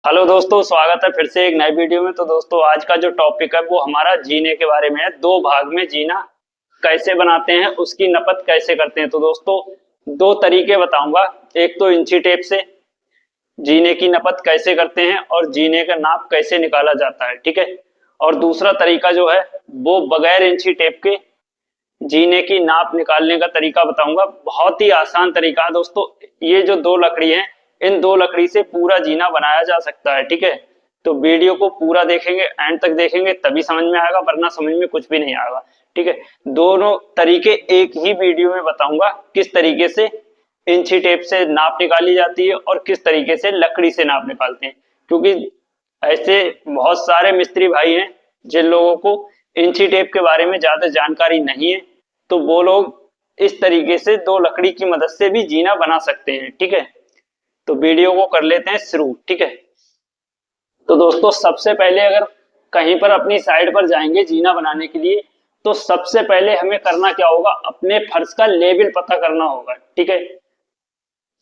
Hello दोस्तों, स्वागत है फिर से एक नई वीडियो में। तो दोस्तों, आज का जो टॉपिक है वो हमारा जीने के बारे में है। दो भाग में जीना कैसे बनाते हैं, उसकी नपत कैसे करते हैं। तो दोस्तों, दो तरीके बताऊंगा। एक तो इंची टेप से जीने की नपत कैसे करते हैं और जीने का नाप कैसे निकाला जाता है, ठीक है। और दूसरा तरीका जो है वो बगैर इंची टेप के जीने की नाप निकालने का तरीका बताऊंगा। बहुत ही आसान तरीका है दोस्तों। ये जो दो लकड़ी हैं, इन दो लकड़ी से पूरा जीना बनाया जा सकता है, ठीक है। तो वीडियो को पूरा देखेंगे, एंड तक देखेंगे, तभी समझ में आएगा, वरना समझ में कुछ भी नहीं आएगा, ठीक है। दोनों तरीके एक ही वीडियो में बताऊंगा, किस तरीके से इंची टेप से नाप निकाली जाती है और किस तरीके से लकड़ी से नाप निकालते हैं। क्योंकि ऐसे बहुत सारे मिस्त्री भाई हैं जिन लोगों को इंची टेप के बारे में ज्यादा जानकारी नहीं है, तो वो लोग इस तरीके से दो लकड़ी की मदद से भी जीना बना सकते हैं, ठीक है। तो वीडियो को कर लेते हैं शुरू, ठीक है। तो दोस्तों, सबसे पहले अगर कहीं पर अपनी साइड पर जाएंगे जीना बनाने के लिए, तो सबसे पहले हमें करना क्या होगा, अपने फर्श का लेवल पता करना होगा, ठीक है।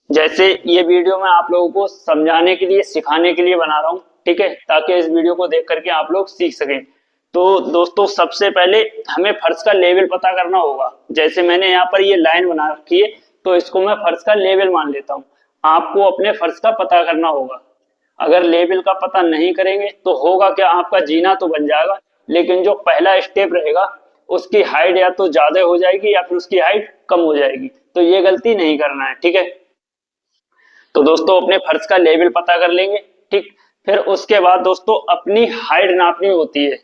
जैसे ये वीडियो मैं आप लोगों को समझाने के लिए, सिखाने के लिए बना रहा हूँ, ठीक है, ताकि इस वीडियो को देख करके आप लोग सीख सकें। तो दोस्तों, सबसे पहले हमें फर्श का लेवल पता करना होगा। जैसे मैंने यहाँ पर ये लाइन बना रखी है, तो इसको मैं फर्श का लेवल मान लेता हूँ। आपको अपने फर्श का पता करना होगा। अगर लेवल का पता नहीं करेंगे तो होगा क्या, आपका जीना तो बन जाएगा, लेकिन जो पहला स्टेप रहेगा उसकी हाइट या तो ज्यादा हो जाएगी या फिर उसकी हाइट कम हो जाएगी। तो ये गलती नहीं करना है, ठीक है। तो दोस्तों, अपने फर्श का लेवल पता कर लेंगे, ठीक। फिर उसके बाद दोस्तों अपनी हाइट नापनी होती है,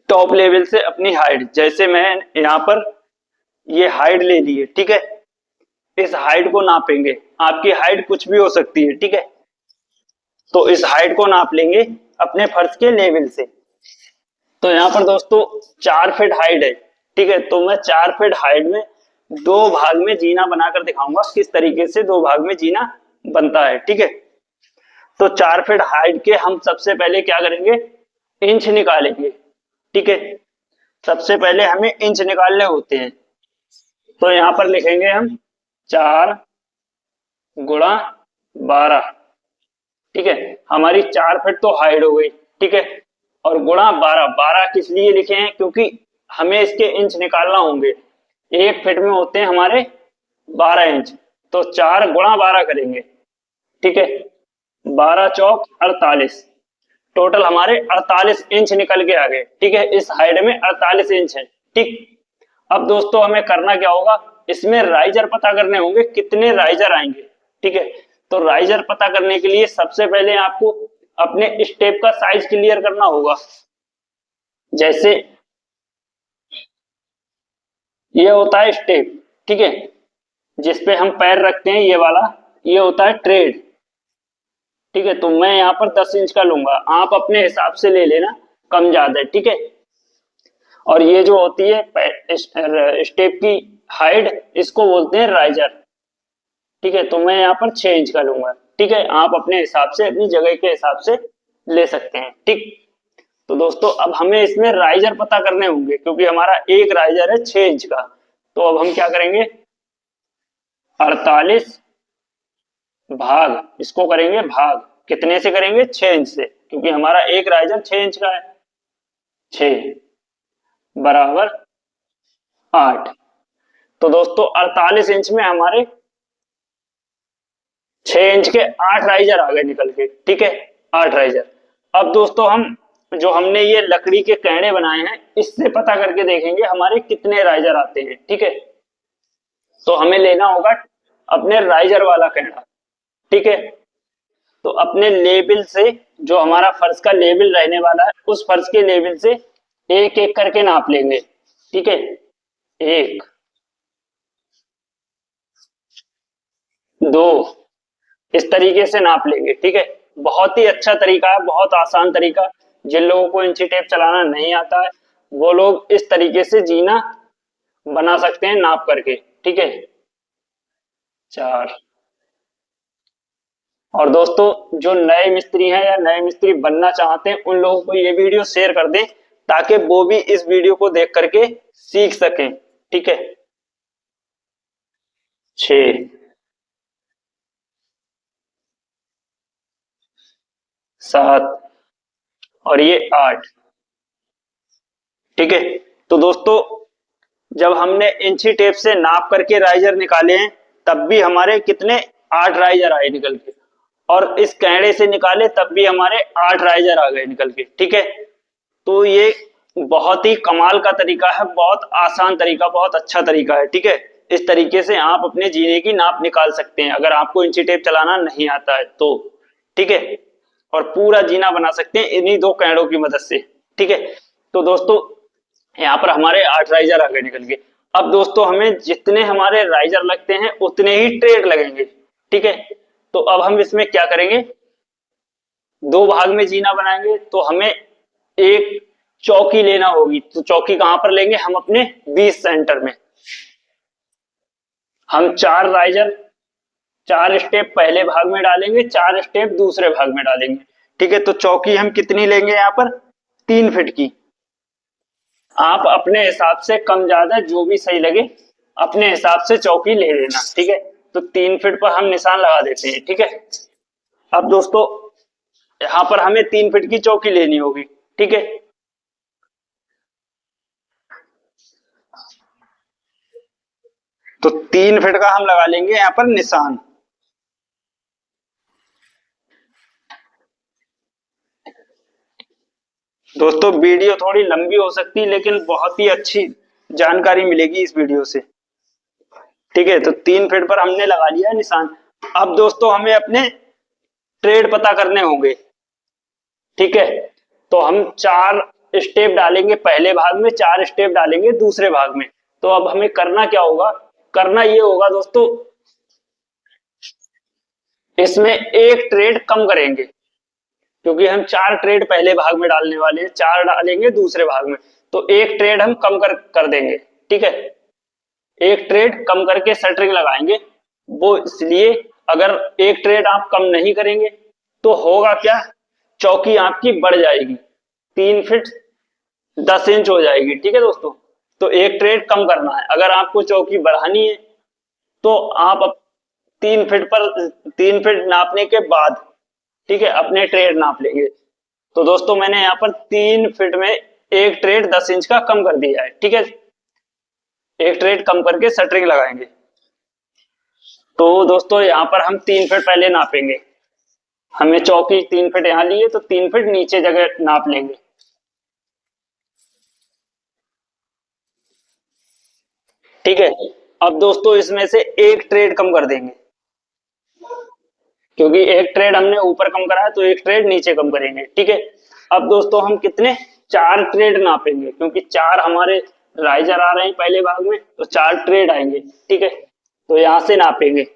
टॉप लेवल से अपनी हाइट। जैसे मैं यहाँ पर ये हाइट ले ली है, ठीक है। इस हाइट को नापेंगे। आपकी हाइट कुछ भी हो सकती है, ठीक है। तो इस हाइट को नाप लेंगे अपने फर्श के लेवल से। तो यहाँ पर दोस्तों 4 फीट हाइट है, ठीक है। तो मैं 4 फीट हाइट में दो भाग में जीना बनाकर दिखाऊंगा, किस तरीके से दो भाग में जीना बनता है, ठीक है। तो 4 फीट हाइट के हम सबसे पहले क्या करेंगे, इंच निकालेंगे, ठीक है। सबसे पहले हमें इंच निकालने होते हैं। तो यहाँ पर लिखेंगे हम 4 × 12, ठीक है। हमारी 4 फीट तो हाइट हो गई, ठीक है। और गुणा 12, 12 किस लिए लिखे हैं, क्योंकि हमें इसके इंच निकालना होंगे। 1 फीट में होते हैं हमारे 12 इंच। तो 4 × 12 करेंगे, ठीक है। 12 × 4 = 48। टोटल हमारे 48 इंच निकल के आ गए, ठीक है। इस हाइट में 48 इंच है, ठीक। अब दोस्तों हमें करना क्या होगा, इसमें राइजर पता करने होंगे, कितने राइजर आएंगे, ठीक है। तो राइजर पता करने के लिए सबसे पहले आपको अपने स्टेप का साइज क्लियर करना होगा। जैसे ये होता है स्टेप, ठीक है, जिसपे हम पैर रखते हैं, ये वाला, ये होता है ट्रेड, ठीक है। तो मैं यहाँ पर 10 इंच का लूंगा, आप अपने हिसाब से ले लेना, कम ज्यादा, ठीक है। और ये जो होती है स्टेप की हाइट, इसको बोलते हैं राइजर, ठीक है। तो मैं यहाँ पर 6 इंच का लूंगा, ठीक है। आप अपने हिसाब से, अपनी जगह के हिसाब से ले सकते हैं, ठीक। तो दोस्तों, अब हमें इसमें राइजर पता करने होंगे, क्योंकि हमारा एक राइजर है 6 इंच का। तो अब हम क्या करेंगे, 48 भाग, इसको करेंगे भाग, कितने से करेंगे, 6 इंच से, क्योंकि हमारा एक राइजर 6 इंच का है। 6 बराबर 8। तो दोस्तों 48 इंच में हमारे 6 इंच के 8 राइजर आ गए निकल के, ठीक है। 8 राइजर। अब दोस्तों हम जो हमने ये लकड़ी के कैंडे बनाए हैं, इससे पता करके देखेंगे हमारे कितने राइजर आते हैं, ठीक है। तो हमें लेना होगा अपने राइजर वाला कैंडा, ठीक है। तो अपने लेवल से, जो हमारा फर्श का लेवल रहने वाला है, उस फर्श के लेवल से एक एक करके नाप लेंगे, ठीक है। 1, 2, इस तरीके से नाप लेंगे, ठीक है। बहुत ही अच्छा तरीका है, बहुत आसान तरीका। जिन लोगों को इंची टेप चलाना नहीं आता है, वो लोग इस तरीके से जीना बना सकते हैं नाप करके, ठीक है। 4। और दोस्तों, जो नए मिस्त्री हैं या नए मिस्त्री बनना चाहते हैं, उन लोगों को ये वीडियो शेयर कर दें, ताकि वो भी इस वीडियो को देख करके सीख सकें, ठीक है। 6, 7 और ये 8। ठीक है, तो दोस्तों जब हमने इंची टेप से नाप करके राइजर निकाले हैं तब भी हमारे कितने 8 राइजर आए निकल के, और इस कैंडे से निकाले तब भी हमारे 8 राइजर आ गए निकल के। ठीक है, तो ये बहुत ही कमाल का तरीका है, बहुत आसान तरीका, बहुत अच्छा तरीका है। ठीक है, इस तरीके से आप अपने जीने की नाप निकाल सकते हैं अगर आपको इंची टेप चलाना नहीं आता है तो। ठीक है, और पूरा जीना बना सकते हैं इन्हीं 2 कैंडों की मदद से। ठीक है, तो दोस्तों यहाँ पर हमारे 8 राइजर आ गए निकल के। अब दोस्तों हमें जितने हमारे राइजर लगते हैं उतने ही ट्रेड लगेंगे। ठीक है, तो अब हम इसमें क्या करेंगे, 2 भाग में जीना बनाएंगे, तो हमें एक चौकी लेना होगी। तो चौकी कहां पर लेंगे, हम अपने 20 सेंटर में। हम 4 राइजर 4 स्टेप पहले भाग में डालेंगे, 4 स्टेप दूसरे भाग में डालेंगे। ठीक है, तो चौकी हम कितनी लेंगे यहाँ पर, 3 फीट की। आप अपने हिसाब से कम ज्यादा जो भी सही लगे अपने हिसाब से चौकी ले लेना। ठीक है, तो 3 फीट पर हम निशान लगा देते हैं। ठीक है, अब दोस्तों यहाँ पर हमें 3 फीट की चौकी लेनी होगी। ठीक है, तो 3 फीट का हम लगा लेंगे यहाँ पर निशान। दोस्तों वीडियो थोड़ी लंबी हो सकती है लेकिन बहुत ही अच्छी जानकारी मिलेगी इस वीडियो से। ठीक है, तो 3 फीट पर हमने लगा लिया निशान। अब दोस्तों हमें अपने ट्रेड पता करने होंगे। ठीक है, तो हम 4 स्टेप डालेंगे पहले भाग में, 4 स्टेप डालेंगे दूसरे भाग में। तो अब हमें करना क्या होगा, करना ये होगा दोस्तों, इसमें एक ट्रेड कम करेंगे क्योंकि हम 4 ट्रेड पहले भाग में डालने वाले हैं, 4 डालेंगे दूसरे भाग में, तो एक ट्रेड हम कम कर देंगे। ठीक है, एक ट्रेड कम करके शटरिंग लगाएंगे। वो इसलिए अगर एक ट्रेड आप कम नहीं करेंगे तो होगा क्या, चौकी आपकी बढ़ जाएगी, 3 फीट 10 इंच हो जाएगी। ठीक है दोस्तों, तो एक ट्रेड कम करना है। अगर आपको चौकी बढ़ानी है तो आप 3 फीट पर 3 फीट नापने के बाद, ठीक है, अपने ट्रेड नाप लेंगे। तो दोस्तों मैंने यहाँ पर 3 फीट में एक ट्रेड 10 इंच का कम कर दिया है। ठीक है, एक ट्रेड कम करके शटरिंग लगाएंगे। तो दोस्तों यहाँ पर हम 3 फीट पहले नापेंगे। हमें चौकी 3 फीट यहाँ ली है तो 3 फीट नीचे जगह नाप लेंगे। ठीक है, अब दोस्तों इसमें से एक ट्रेड कम कर देंगे क्योंकि एक ट्रेड हमने ऊपर कम करा है तो एक ट्रेड नीचे कम करेंगे। ठीक है, अब दोस्तों हम कितने 4 ट्रेड नापेंगे क्योंकि 4 हमारे राइजर आ रहे हैं पहले भाग में, तो 4 ट्रेड आएंगे। ठीक है, तो यहां से नापेंगे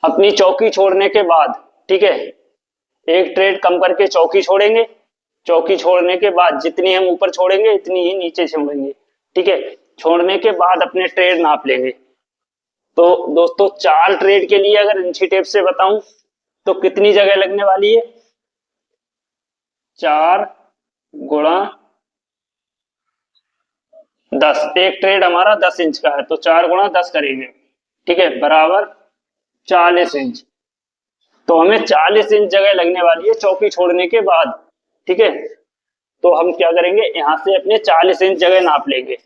अपनी चौकी छोड़ने के बाद। ठीक है, एक ट्रेड कम करके चौकी छोड़ेंगे, चौकी छोड़ने के बाद जितनी हम ऊपर छोड़ेंगे इतनी ही नीचे छोड़ेंगे। ठीक है, छोड़ने के बाद अपने ट्रेड नाप लेंगे। तो दोस्तों 4 ट्रेड के लिए अगर इंची टेप से बताऊं तो कितनी जगह लगने वाली है, 4 गुणा 10। एक ट्रेड हमारा 10 इंच का है तो 4 गुणा 10 करेंगे। ठीक है, बराबर 40 इंच। तो हमें 40 इंच जगह लगने वाली है चौकी छोड़ने के बाद। ठीक है, तो हम क्या करेंगे, यहां से अपने 40 इंच जगह नाप लेंगे।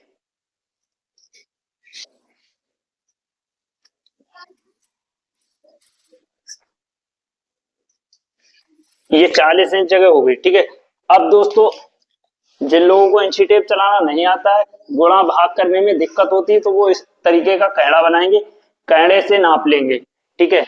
ये 40 इंच जगह हो गई। ठीक है, अब दोस्तों जिन लोगों को इंची टेप चलाना नहीं आता है, गुणा भाग करने में दिक्कत होती है, तो वो इस तरीके का कैंडा बनाएंगे, कैंडे से नाप लेंगे। ठीक है,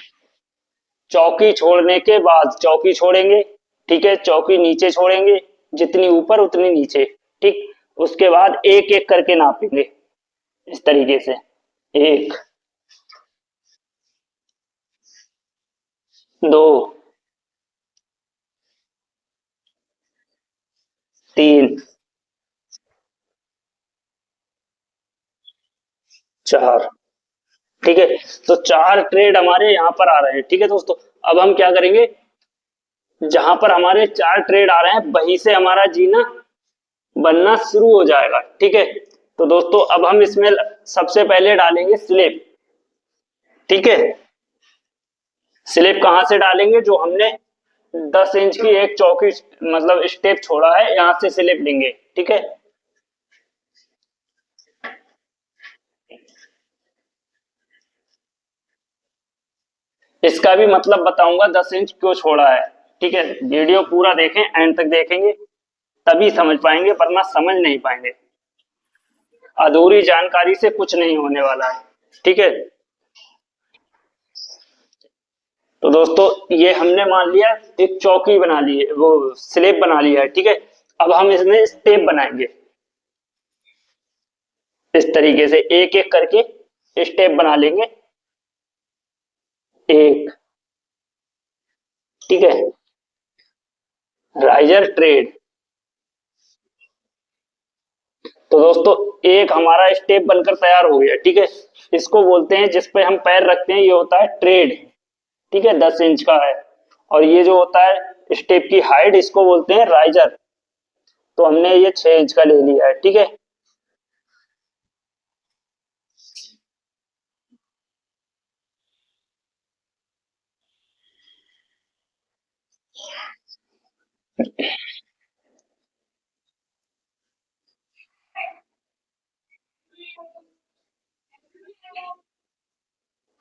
चौकी छोड़ने के बाद चौकी छोड़ेंगे। ठीक है, चौकी नीचे छोड़ेंगे, जितनी ऊपर उतनी नीचे। ठीक, उसके बाद एक एक करके नापेंगे इस तरीके से, 1 2 3 4। ठीक है, तो 4 ट्रेड हमारे यहाँ पर आ रहे हैं। ठीक है दोस्तों, अब हम क्या करेंगे, जहां पर हमारे 4 ट्रेड आ रहे हैं वहीं से हमारा जीना बनना शुरू हो जाएगा। ठीक है, तो दोस्तों अब हम इसमें सबसे पहले डालेंगे स्लिप। ठीक है, स्लिप कहां से डालेंगे, जो हमने 10 इंच की एक चौकी मतलब स्टेप छोड़ा है, यहाँ से स्लिप लेंगे। ठीक है, इसका भी मतलब बताऊंगा 10 इंच क्यों छोड़ा है। ठीक है, वीडियो पूरा देखें, एंड तक देखेंगे तभी समझ पाएंगे, वरना समझ नहीं पाएंगे। अधूरी जानकारी से कुछ नहीं होने वाला है। ठीक है, तो दोस्तों ये हमने मान लिया एक चौकी बना ली है, वो स्लेब बना लिया है। ठीक है, अब हम इसमें स्टेप बनाएंगे। इस तरीके से एक एक करके स्टेप बना लेंगे। एक, ठीक है, राइजर ट्रेड। तो दोस्तों एक हमारा स्टेप बनकर तैयार हो गया। ठीक है, इसको बोलते हैं, जिस पे हम पैर रखते हैं, ये होता है ट्रेड। ठीक है, 10 इंच का है। और ये जो होता है स्टेप की हाइट, इसको बोलते हैं राइजर। तो हमने ये 6 इंच का ले लिया है। ठीक है,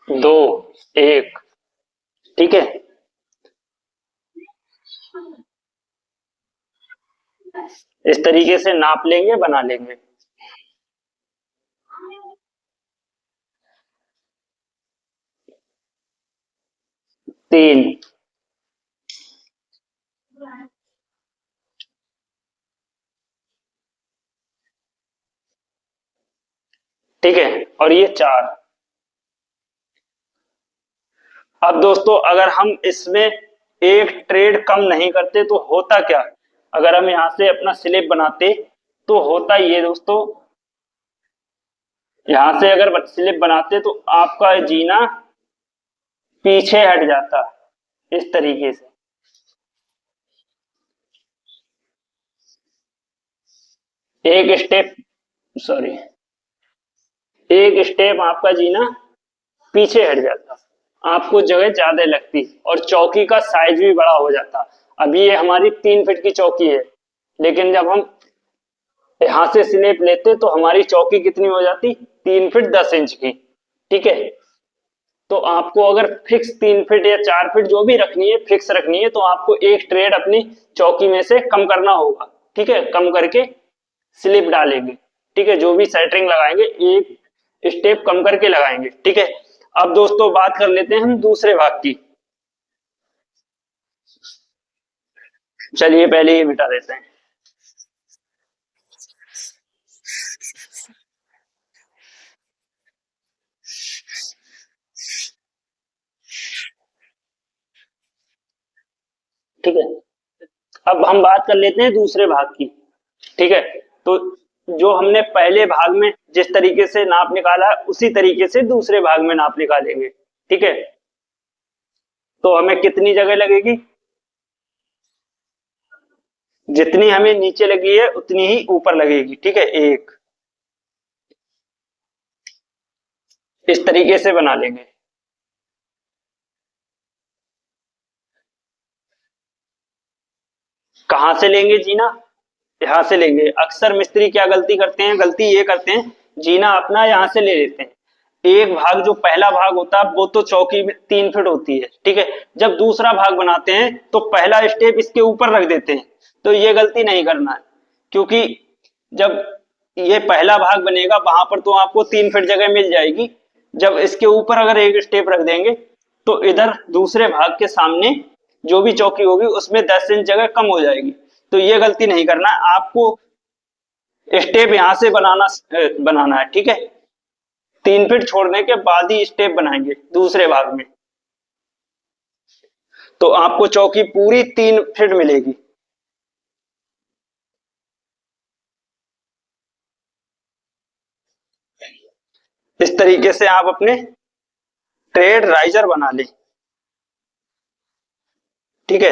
2, 1। ठीक है, इस तरीके से नाप लेंगे, बना लेंगे। 3। ठीक है, और ये 4। अब दोस्तों अगर हम इसमें एक ट्रेड कम नहीं करते तो होता क्या, अगर हम यहां से अपना स्लिप बनाते तो होता ये दोस्तों, यहां से अगर स्लिप बनाते तो आपका जीना पीछे हट जाता, इस तरीके से। एक स्टेप, सॉरी, एक स्टेप आपका जीना पीछे हट जाता, आपको जगह ज्यादा लगती और चौकी का साइज भी बड़ा हो जाता। अभी ये हमारी 3 फीट की चौकी है, लेकिन जब हम यहां से स्लेब लेते तो हमारी चौकी कितनी हो जाती, 3 फीट 10 इंच की। ठीक है, तो आपको अगर फिक्स 3 फीट या 4 फीट जो भी रखनी है, फिक्स रखनी है, तो आपको एक ट्रेड अपनी चौकी में से कम करना होगा। ठीक है, कम करके स्लिप डालेंगे। ठीक है, जो भी सेटरिंग लगाएंगे एक स्टेप कम करके लगाएंगे। ठीक है, अब दोस्तों बात कर लेते हैं हम दूसरे भाग की। चलिए पहले ये मिटा देते हैं। ठीक है, अब हम बात कर लेते हैं दूसरे भाग की। ठीक है, तो जो हमने पहले भाग में जिस तरीके से नाप निकाला उसी तरीके से दूसरे भाग में नाप निकालेंगे। ठीक है, तो हमें कितनी जगह लगेगी, जितनी हमें नीचे लगी है उतनी ही ऊपर लगेगी। ठीक है, एक, इस तरीके से बना लेंगे। कहां से लेंगे जीना, यहां से लेंगे। अक्सर मिस्त्री क्या गलती करते हैं, गलती ये करते हैं, जीना अपना यहां से ले लेते हैं। एक भाग जो पहला भाग होता है वो तो चौकी में 3 फीट होती है। ठीक है, जब दूसरा भाग बनाते हैं तो पहला स्टेप इसके ऊपर रख देते हैं। तो ये गलती नहीं करना है, क्योंकि जब ये पहला भाग बनेगा वहां पर तो आपको 3 फीट जगह मिल जाएगी। जब इसके ऊपर अगर एक स्टेप रख देंगे तो इधर दूसरे भाग के सामने जो भी चौकी होगी उसमें 10 इंच जगह कम हो जाएगी। तो ये गलती नहीं करना है आपको, स्टेप यहां से बनाना है। ठीक है, 3 फीट छोड़ने के बाद ही स्टेप बनाएंगे दूसरे भाग में, तो आपको चौकी पूरी 3 फीट मिलेगी। इस तरीके से आप अपने ट्रेड राइजर बना लें। ठीक है,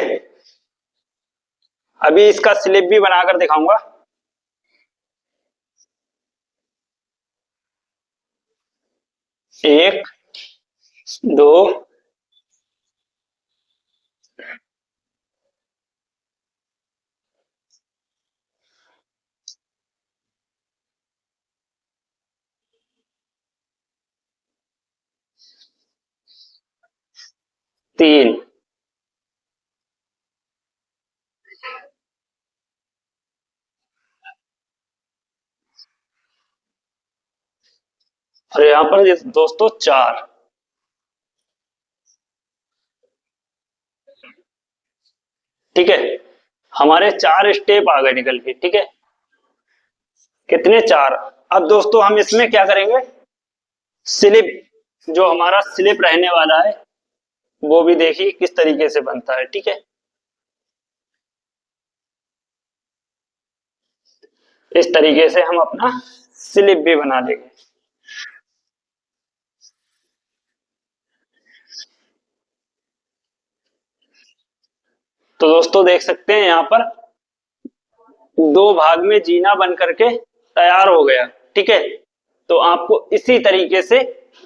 अभी इसका स्लिप भी बनाकर दिखाऊंगा। 1, 2, 3। और यहाँ पर दोस्तों 4। ठीक है, हमारे 4 स्टेप आ गए निकल के। ठीक है, कितने? 4। अब दोस्तों हम इसमें क्या करेंगे, स्लिप, जो हमारा स्लिप रहने वाला है वो भी देखिए किस तरीके से बनता है। ठीक है, इस तरीके से हम अपना स्लिप भी बना लेंगे। तो दोस्तों देख सकते हैं यहाँ पर 2 भाग में जीना बन करके तैयार हो गया। ठीक है, तो आपको इसी तरीके से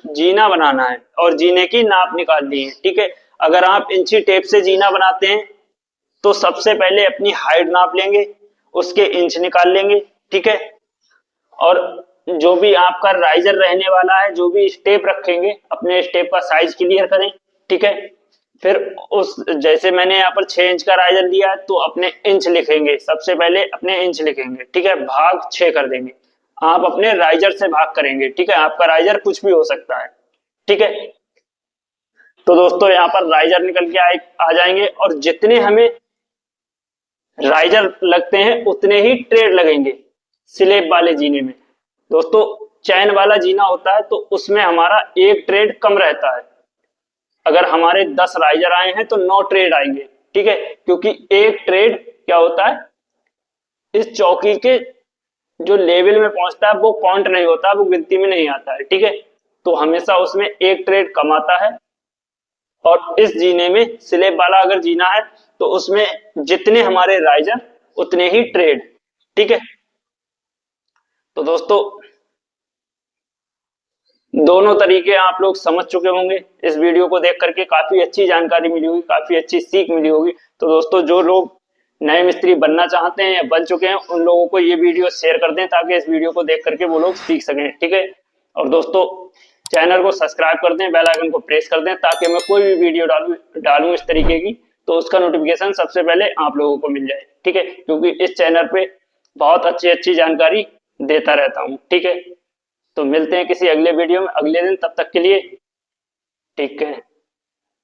जीना बनाना है और जीने की नाप निकालनी है। ठीक है, अगर आप इंची टेप से जीना बनाते हैं तो सबसे पहले अपनी हाइट नाप लेंगे, उसके इंच निकाल लेंगे। ठीक है, और जो भी आपका राइजर रहने वाला है, जो भी स्टेप रखेंगे, अपने स्टेप का साइज क्लियर करें। ठीक है, फिर उस, जैसे मैंने यहाँ पर 6 इंच का राइजर लिया है तो अपने इंच लिखेंगे, सबसे पहले अपने इंच लिखेंगे। ठीक है, भाग 6 कर देंगे। आप अपने राइजर से भाग करेंगे। ठीक है, आपका राइजर कुछ भी हो सकता है। ठीक है, तो दोस्तों यहाँ पर राइजर निकल के आ जाएंगे और जितने हमें राइजर लगते हैं उतने ही ट्रेड लगेंगे स्लेब वाले जीने में। दोस्तों चैन वाला जीना होता है तो उसमें हमारा एक ट्रेड कम रहता है। अगर हमारे 10 राइजर आए हैं तो 9 ट्रेड आएंगे। ठीक है, क्योंकि एक ट्रेड क्या होता है, इस चौकी के जो लेवल में पहुंचता है वो काउंट नहीं होता, वो गिनती में नहीं आता है। ठीक है, तो हमेशा उसमें एक ट्रेड कम आता है। और इस जीने में स्लेब वाला अगर जीना है तो उसमें जितने हमारे राइजर उतने ही ट्रेड। ठीक है, तो दोस्तों दोनों तरीके आप लोग समझ चुके होंगे। इस वीडियो को देख करके काफी अच्छी जानकारी मिली होगी, काफी अच्छी सीख मिली होगी। तो दोस्तों जो लोग नए मिस्त्री बनना चाहते हैं या बन चुके हैं उन लोगों को ये वीडियो शेयर कर दें ताकि इस वीडियो को देख करके वो लोग सीख सकें। ठीक है, और दोस्तों चैनल को सब्सक्राइब कर दें, बेल आइकन को प्रेस कर दें ताकि मैं कोई भी वीडियो डालूं इस तरीके की तो उसका नोटिफिकेशन सबसे पहले आप लोगों को मिल जाए। ठीक है, क्योंकि इस चैनल पे बहुत अच्छी अच्छी जानकारी देता रहता हूँ। ठीक है, तो मिलते हैं किसी अगले वीडियो में अगले दिन, तब तक के लिए ठीक है।